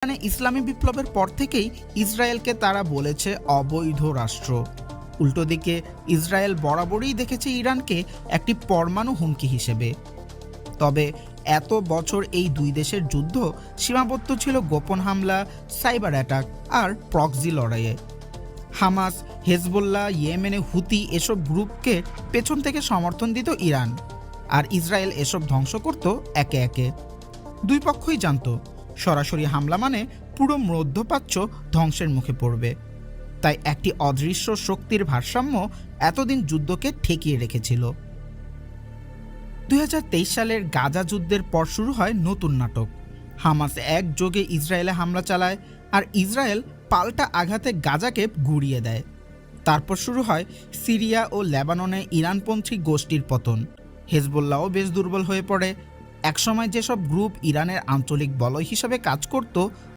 ইরানে ইসলামী বিপ্লবের পর থেকেই ইসরায়েলকে তারা বলেছে অবৈধ রাষ্ট্র। উল্টো দিকে ইসরায়েল বরাবরই দেখেছে ইরানকে একটি পরমাণু হুমকি হিসেবে। তবে এত বছর এই দুই দেশের যুদ্ধ সীমাবদ্ধ ছিল গোপন হামলা, সাইবার অ্যাটাক আর প্রক্সি লড়াইয়ে। হামাস, হেজবোল্লাহ, ইয়েমেনে হুতি এসব গ্রুপকে পেছন থেকে সমর্থন দিত ইরান, আর ইসরায়েল এসব ধ্বংস করত একে একে। দুই পক্ষই জানত সরাসরি হামলা মানে পুরো মধ্যপ্রাচ্য ধ্বংসের মুখে পড়বে। তাই একটি অদৃশ্য শক্তির ভারসাম্য এতদিন যুদ্ধকে ঠেকিয়ে রেখেছিল। 2023 সালের গাজা যুদ্ধের পর শুরু হয় নতুন নাটক। হামাস একযোগে ইসরায়েলে হামলা চালায়, আর ইসরায়েল পাল্টা আঘাতে গাজাকে গুঁড়িয়ে দেয়। তারপর শুরু হয় সিরিয়া ও লেবাননে ইরানপন্থী গোষ্ঠীর পতন। হেজবোল্লাহও বেশ দুর্বল হয়ে পড়ে। একসময় যেসব গ্রুপ ইরানের আঞ্চলিক বলয় হিসাবে কাজ করত,